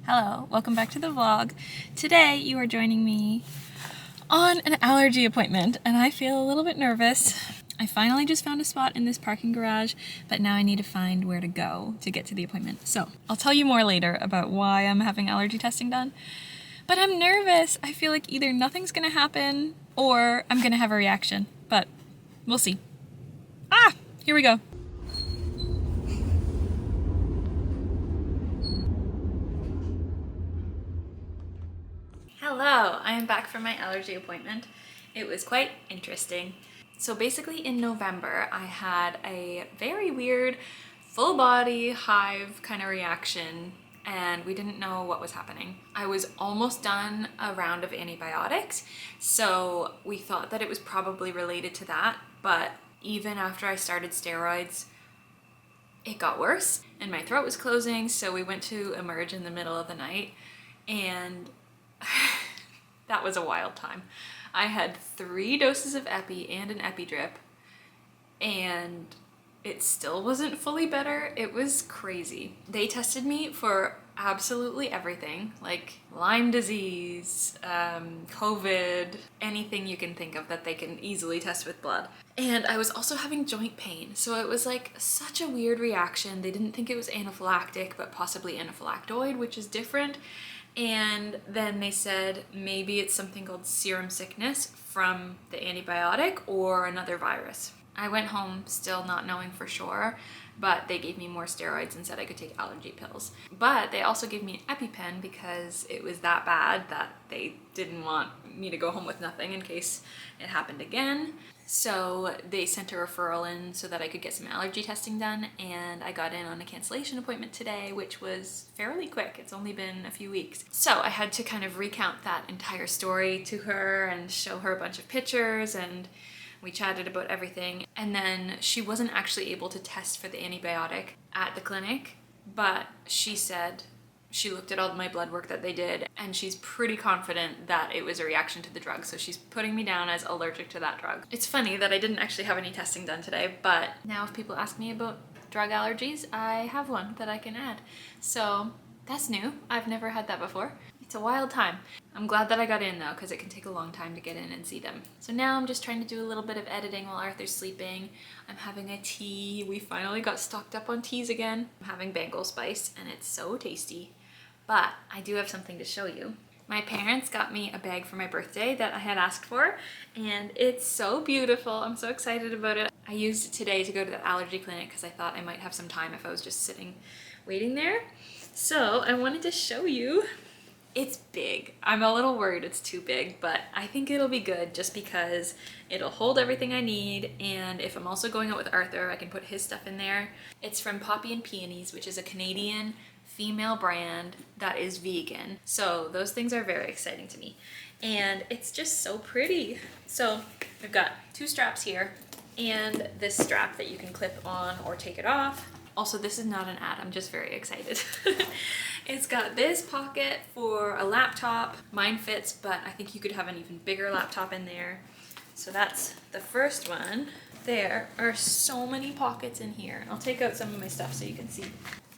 Hello, welcome back to the vlog. Today you are joining me on an allergy appointment and I feel a little bit nervous. I finally just found a spot in this parking garage, but now I need to find where to go to get to the appointment. So I'll tell you more later about why I'm having allergy testing done, but I'm nervous. I feel like either nothing's gonna happen or I'm gonna have a reaction, but we'll see. Here we go. Hello, I am back from my allergy appointment. It was quite interesting. So basically in November, I had a very weird full body hive kind of reaction and we didn't know what was happening. I was almost done a round of antibiotics, so we thought that it was probably related to that, but even after I started steroids, it got worse and my throat was closing, so we went to emerge in the middle of the night and that was a wild time. I had 3 doses of epi and an epi drip and it still wasn't fully better. It was crazy. They tested me for absolutely everything, like Lyme disease, COVID, anything you can think of that they can easily test with blood. And I was also having joint pain. So it was like such a weird reaction. They didn't think it was anaphylactic, but possibly anaphylactoid, which is different. And then they said maybe it's something called serum sickness from the antibiotic or another virus. I went home still not knowing for sure, but they gave me more steroids and said I could take allergy pills. But they also gave me an EpiPen because it was that bad that they didn't want me to go home with nothing in case it happened again. So they sent a referral in so that I could get some allergy testing done, and I got in on a cancellation appointment today, which was fairly quick. It's only been a few weeks. So I had to kind of recount that entire story to her and show her a bunch of pictures, and we chatted about everything. And then she wasn't actually able to test for the antibiotic at the clinic, but she said she looked at all my blood work that they did and she's pretty confident that it was a reaction to the drug. So she's putting me down as allergic to that drug. It's funny that I didn't actually have any testing done today, but now if people ask me about drug allergies, I have one that I can add. So that's new. I've never had that before. It's a wild time. I'm glad that I got in though, because it can take a long time to get in and see them. So now I'm just trying to do a little bit of editing while Arthur's sleeping. I'm having a tea. We finally got stocked up on teas again. I'm having Bengal spice and it's so tasty. But I do have something to show you. My parents got me a bag for my birthday that I had asked for, and it's so beautiful. I'm so excited about it. I used it today to go to the allergy clinic because I thought I might have some time if I was just sitting waiting there. So I wanted to show you. It's big. I'm a little worried it's too big, but I think it'll be good just because it'll hold everything I need, and if I'm also going out with Arthur, I can put his stuff in there. It's from Poppy Peonies, which is a Canadian female brand that is vegan. So those things are very exciting to me. And it's just so pretty. So I've got 2 straps here and this strap that you can clip on or take it off. Also, this is not an ad, I'm just very excited. It's got this pocket for a laptop. Mine fits, but I think you could have an even bigger laptop in there. So that's the first one. There are so many pockets in here. I'll take out some of my stuff so you can see.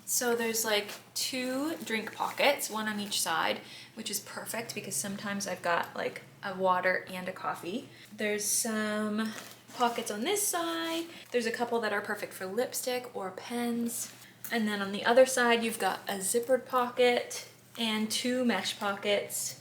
So there's like 2 drink pockets, one on each side, which is perfect because sometimes I've got like a water and a coffee. There's some pockets on this side. There's a couple that are perfect for lipstick or pens. And then on the other side, you've got a zippered pocket and 2 mesh pockets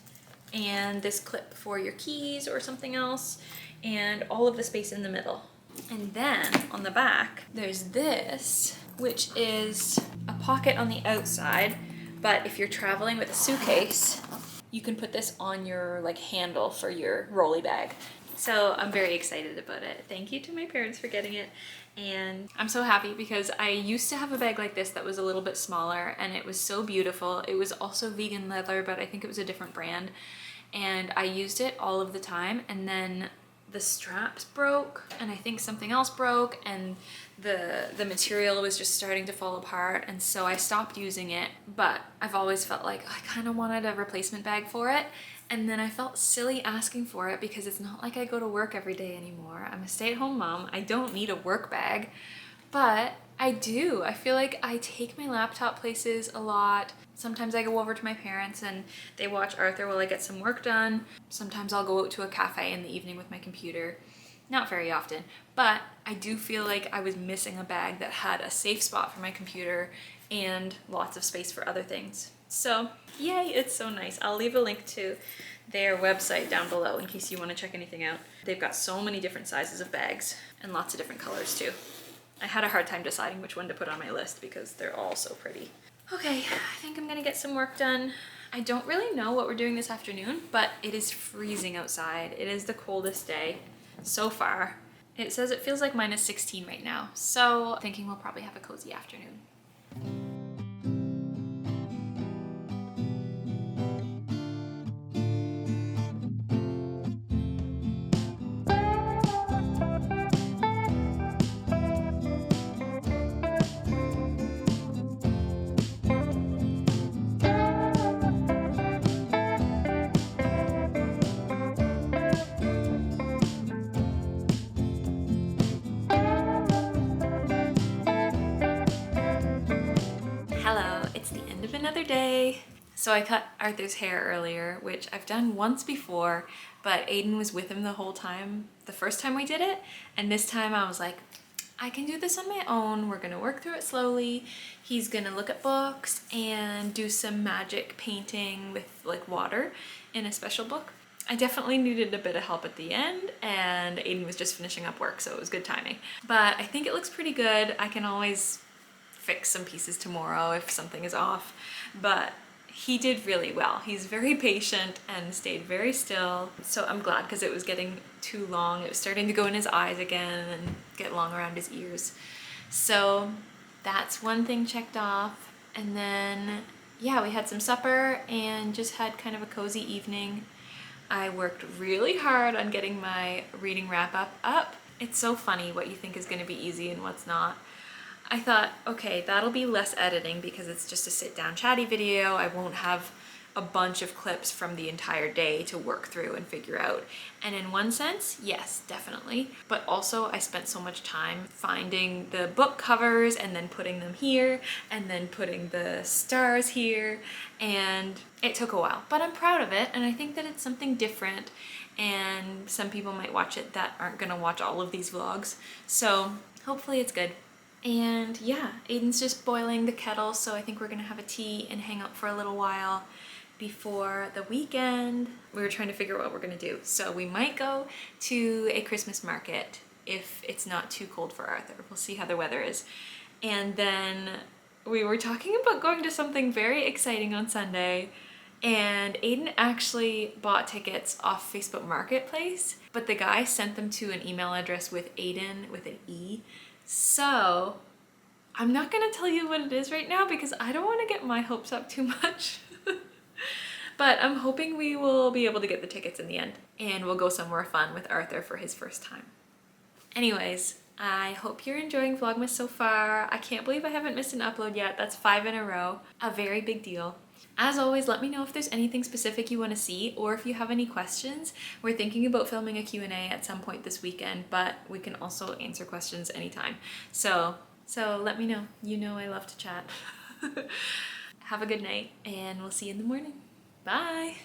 and this clip for your keys or something else, and all of the space in the middle. And then on the back, there's this, which is a pocket on the outside, but if you're traveling with a suitcase, you can put this on your like handle for your rolly bag. So I'm very excited about it. Thank you to my parents for getting it. And I'm so happy because I used to have a bag like this that was a little bit smaller and it was so beautiful. It was also vegan leather, but I think it was a different brand. And I used it all of the time, and then the straps broke and I think something else broke and the material was just starting to fall apart, and so I stopped using it. But I've always felt like I kind of wanted a replacement bag for it, and then I felt silly asking for it because it's not like I go to work every day anymore. I'm a stay-at-home mom. I don't need a work bag, but I do. I feel like I take my laptop places a lot. Sometimes I go over to my parents and they watch Arthur while I get some work done. Sometimes I'll go out to a cafe in the evening with my computer. Not very often, but I do feel like I was missing a bag that had a safe spot for my computer and lots of space for other things. So yay, it's so nice. I'll leave a link to their website down below in case you want to check anything out. They've got so many different sizes of bags and lots of different colors too. I had a hard time deciding which one to put on my list because they're all so pretty. Okay, I think I'm gonna get some work done. I don't really know what we're doing this afternoon, but it is freezing outside. It is the coldest day so far. It says it feels like -16 right now, so I'm thinking we'll probably have a cozy afternoon. Hello, it's the end of another day. So I cut Arthur's hair earlier, which I've done once before, but Aiden was with him the whole time, the first time we did it, and this time I was like, I can do this on my own. We're gonna work through it slowly. He's gonna look at books and do some magic painting with like water in a special book. I definitely needed a bit of help at the end, and Aiden was just finishing up work, so it was good timing. But I think it looks pretty good. I can always fix some pieces tomorrow if something is off, but he did really well. He's very patient and stayed very still, so I'm glad because it was getting too long. It was starting to go in his eyes again and get long around his ears. So that's one thing checked off. And then yeah, we had some supper and just had kind of a cozy evening. I worked really hard on getting my reading wrap up. It's so funny what you think is going to be easy and what's not. I thought, okay, that'll be less editing because it's just a sit-down chatty video. I won't have a bunch of clips from the entire day to work through and figure out. And in one sense, yes, definitely. But also I spent so much time finding the book covers and then putting them here and then putting the stars here, and it took a while. But I'm proud of it, and I think that it's something different, and some people might watch it that aren't gonna watch all of these vlogs. So hopefully it's good. And yeah, Aiden's just boiling the kettle, so I think we're gonna have a tea and hang out for a little while before the weekend. We were trying to figure out what we're gonna do. So we might go to a Christmas market if it's not too cold for Arthur. We'll see how the weather is. And then we were talking about going to something very exciting on Sunday, and Aiden actually bought tickets off Facebook Marketplace, but the guy sent them to an email address with Aiden with an E. So I'm not gonna tell you what it is right now because I don't want to get my hopes up too much. But I'm hoping we will be able to get the tickets in the end, and we'll go somewhere fun with Arthur for his first time. Anyways, I hope you're enjoying Vlogmas so far. I can't believe I haven't missed an upload yet. That's 5 in a row. A very big deal. As always, let me know if there's anything specific you want to see or if you have any questions. We're thinking about filming a Q&A at some point this weekend, but we can also answer questions anytime. So let me know. You know I love to chat. Have a good night, and we'll see you in the morning. Bye!